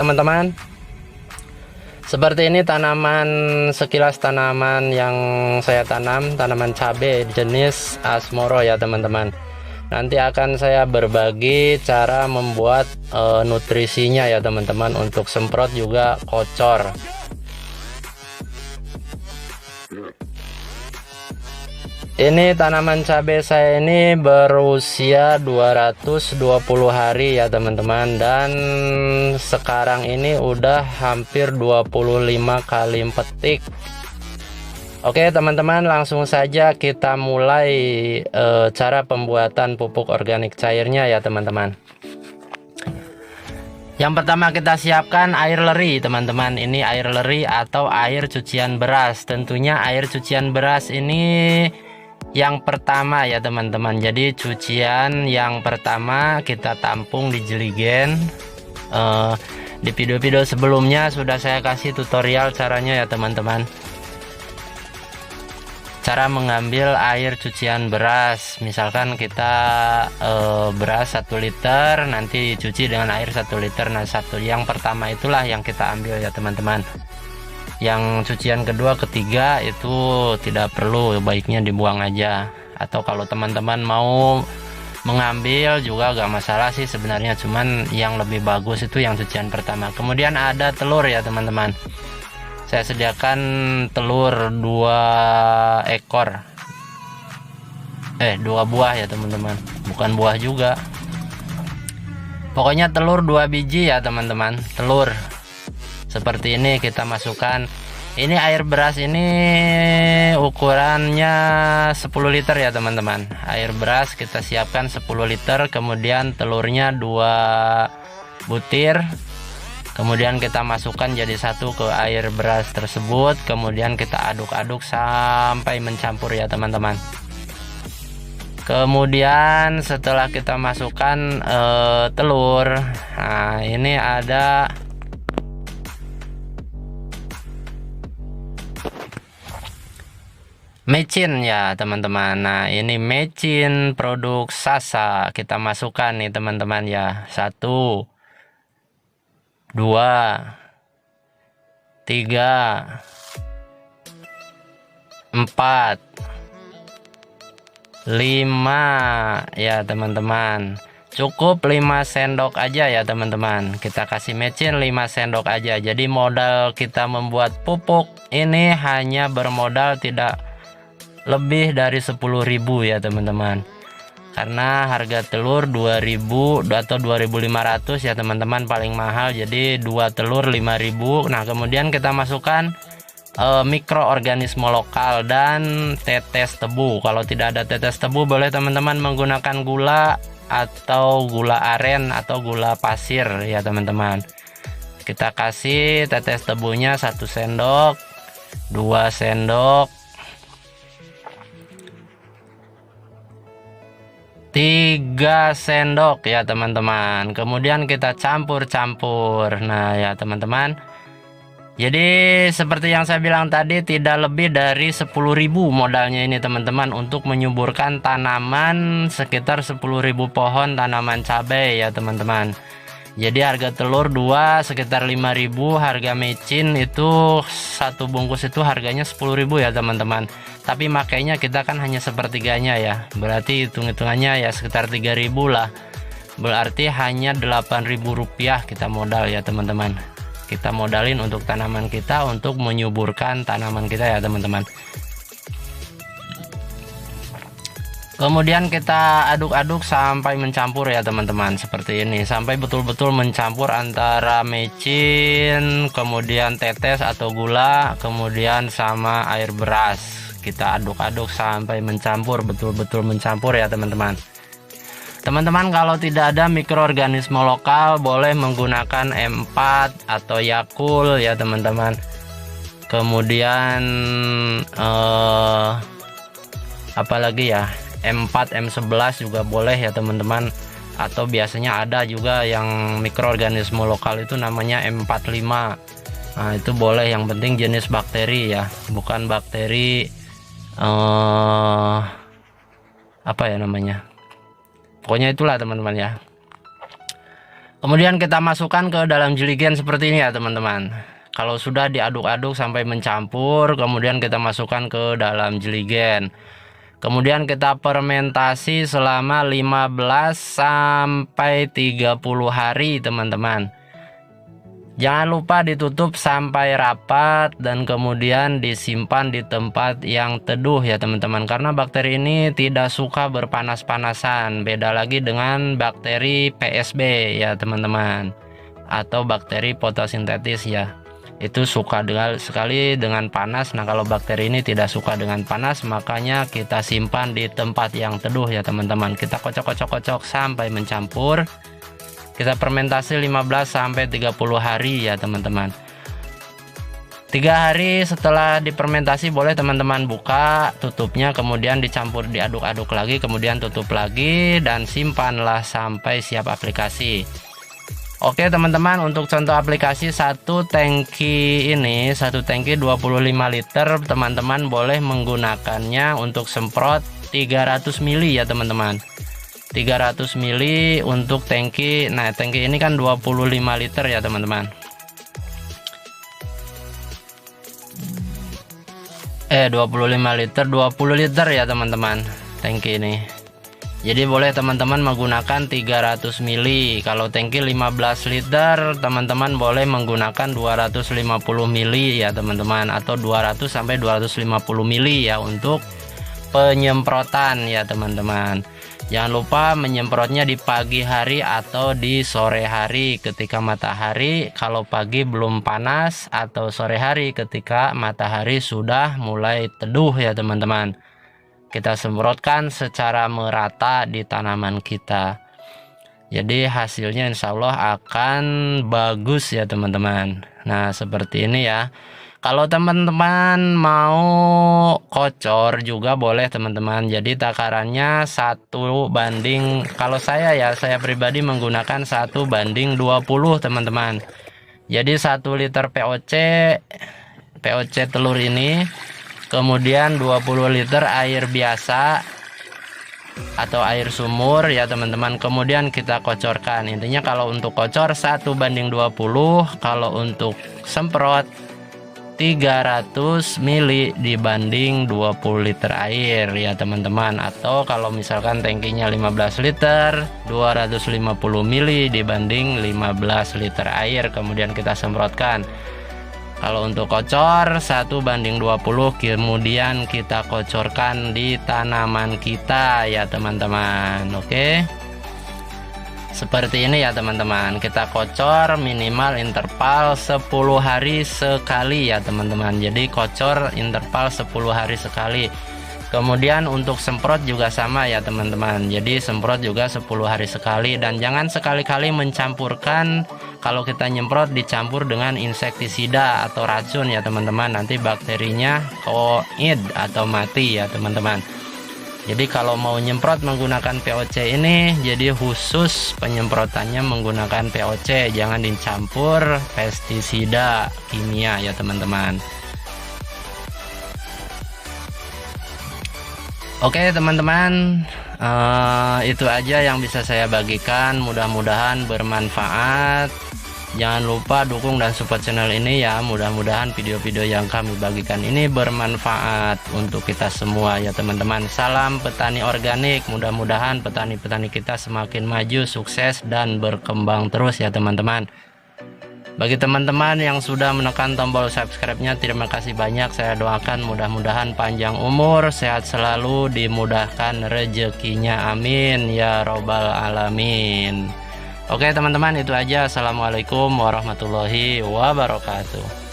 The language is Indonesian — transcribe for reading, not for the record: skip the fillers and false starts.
teman-teman. Seperti ini sekilas tanaman yang saya tanam, tanaman cabai jenis Asmoro ya teman-teman. Nanti akan saya berbagi cara membuat nutrisinya ya teman-teman. Untuk semprot juga kocor. Ini tanaman cabai saya ini berusia 220 hari ya teman-teman, dan sekarang ini udah hampir 25 kali petik. Oke teman-teman, langsung saja kita mulai cara pembuatan pupuk organik cairnya ya teman-teman. Yang pertama kita siapkan air leri teman-teman. Ini air leri atau air cucian beras. Tentunya air cucian beras ini yang pertama ya teman-teman. Jadi cucian yang pertama kita tampung di jeligen. Di video-video sebelumnya sudah saya kasih tutorial caranya ya teman-teman. Cara mengambil air cucian beras. Misalkan kita beras 1 liter, nanti dicuci dengan air 1 liter. Nah, yang pertama itulah yang kita ambil ya teman-teman. Yang cucian kedua, ketiga itu tidak perlu, baiknya dibuang aja. Atau kalau teman-teman mau mengambil juga gak masalah sih sebenarnya, cuman yang lebih bagus itu yang cucian pertama. Kemudian ada telur ya teman-teman. Saya sediakan telur 2 ekor, 2 buah ya teman-teman, bukan buah juga. Pokoknya telur 2 biji ya teman-teman. Telur seperti ini kita masukkan. Ini air beras ini ukurannya 10 liter ya teman-teman. Air beras kita siapkan 10 liter, kemudian telurnya 2 butir. Kemudian kita masukkan jadi satu ke air beras tersebut. Kemudian kita aduk-aduk sampai mencampur ya teman-teman. Kemudian setelah kita masukkan telur, nah ini ada mecin ya teman-teman. Nah ini mecin produk Sasa, kita masukkan nih teman-teman ya. 1, 2, 3, 4, 5 ya teman-teman. Cukup 5 sendok aja ya teman-teman. Kita kasih mecin 5 sendok aja. Jadi modal kita membuat pupuk ini hanya bermodal tidak lebih dari 10.000 ya teman-teman. Karena harga telur 2.000 atau 2.500 ya teman-teman, paling mahal. Jadi 2 telur 5.000. Nah kemudian kita masukkan mikroorganisme lokal dan tetes tebu. Kalau tidak ada tetes tebu, boleh teman-teman menggunakan gula atau gula aren atau gula pasir ya teman-teman. Kita kasih tetes tebunya 1 sendok, 2 sendok, 3 sendok ya teman-teman. Kemudian kita campur-campur. Nah ya teman-teman, jadi seperti yang saya bilang tadi, tidak lebih dari 10.000 modalnya ini teman-teman untuk menyuburkan tanaman sekitar 10.000 pohon tanaman cabai ya teman-teman. Jadi harga telur 2 sekitar 5.000, harga mecin itu 1 bungkus itu harganya 10.000 ya teman-teman. Tapi makainya kita kan hanya sepertiganya ya, berarti hitung-hitungannya ya sekitar 3.000 lah. Berarti hanya 8.000 rupiah kita modal ya teman-teman. Kita modalin untuk tanaman kita, untuk menyuburkan tanaman kita ya teman-teman. Kemudian kita aduk-aduk sampai mencampur ya teman-teman, seperti ini, sampai betul-betul mencampur antara mecin, kemudian tetes atau gula, kemudian sama air beras. Kita aduk-aduk sampai mencampur, betul-betul mencampur ya teman-teman. Teman-teman kalau tidak ada mikroorganisme lokal, boleh menggunakan M4 atau Yakult ya teman-teman. Kemudian apalagi ya, M4, M11 juga boleh ya teman-teman. Atau biasanya ada juga yang mikroorganisme lokal itu namanya M45. Nah itu boleh, yang penting jenis bakteri ya, bukan bakteri apa ya namanya, pokoknya itulah teman-teman ya. Kemudian kita masukkan ke dalam jeligen seperti ini ya teman-teman. Kalau sudah diaduk-aduk sampai mencampur, kemudian kita masukkan ke dalam jeligen. Kemudian kita fermentasi selama 15 sampai 30 hari teman-teman. Jangan lupa ditutup sampai rapat dan kemudian disimpan di tempat yang teduh ya teman-teman. Karena bakteri ini tidak suka berpanas-panasan. Beda lagi dengan bakteri PSB ya teman-teman. Atau bakteri fotosintetis ya. Itu suka sekali dengan panas. Nah kalau bakteri ini tidak suka dengan panas, makanya kita simpan di tempat yang teduh ya teman-teman. Kita kocok-kocok sampai mencampur. Kita fermentasi 15 sampai 30 hari ya teman-teman. 3 hari setelah difermentasi boleh teman-teman buka tutupnya, kemudian dicampur, diaduk-aduk lagi, kemudian tutup lagi dan simpanlah sampai siap aplikasi. Oke teman-teman, untuk contoh aplikasi satu tangki ini, satu tangki 25 liter, teman-teman boleh menggunakannya untuk semprot 300 ml ya teman-teman. 300 ml untuk tangki. Nah tangki ini kan 25 liter ya teman-teman. 25 liter, 20 liter ya teman-teman tangki ini. Jadi boleh teman-teman menggunakan 300 ml. Kalau tangki 15 liter, teman-teman boleh menggunakan 250 ml ya teman-teman, atau 200 sampai 250 ml ya untuk penyemprotan ya teman-teman. Jangan lupa menyemprotnya di pagi hari atau di sore hari ketika matahari, kalau pagi belum panas, atau sore hari ketika matahari sudah mulai teduh ya teman-teman. Kita semprotkan secara merata di tanaman kita. Jadi hasilnya insya Allah akan bagus ya teman-teman. Nah seperti ini ya. Kalau teman-teman mau kocor juga boleh teman-teman. Jadi takarannya 1 banding, kalau saya pribadi menggunakan 1 banding 20 teman-teman. Jadi 1 liter POC telur ini, kemudian 20 liter air biasa atau air sumur ya teman-teman, kemudian kita kocorkan. Intinya kalau untuk kocor 1 banding 20, kalau untuk semprot 300 ml dibanding 20 liter air ya teman-teman. Atau kalau misalkan tangkinya 15 liter, 250 ml dibanding 15 liter air, kemudian kita semprotkan. Kalau untuk kocor 1 banding 20, kemudian kita kocorkan di tanaman kita ya teman-teman. Oke, seperti ini ya teman-teman. Kita kocor minimal interval 10 hari sekali ya teman-teman. Jadi kocor interval 10 hari sekali. Kemudian untuk semprot juga sama ya teman-teman. Jadi semprot juga 10 hari sekali. Dan jangan sekali-kali mencampurkan. Kalau kita nyemprot dicampur dengan insektisida atau racun ya teman-teman. Nanti bakterinya koid atau mati ya teman-teman. Jadi kalau mau nyemprot menggunakan POC ini, jadi khusus penyemprotannya menggunakan POC, jangan dicampur pestisida kimia ya teman-teman. Oke teman-teman, itu aja yang bisa saya bagikan, mudah-mudahan bermanfaat. Jangan lupa dukung dan support channel ini ya. Mudah-mudahan video-video yang kami bagikan ini bermanfaat untuk kita semua ya teman-teman. Salam petani organik. Mudah-mudahan petani-petani kita semakin maju, sukses dan berkembang terus ya teman-teman. Bagi teman-teman yang sudah menekan tombol subscribe-nya, terima kasih banyak. Saya doakan mudah-mudahan panjang umur, sehat selalu, dimudahkan rezekinya, amin ya robbal alamin. Oke teman-teman, itu aja. Assalamualaikum warahmatullahi wabarakatuh.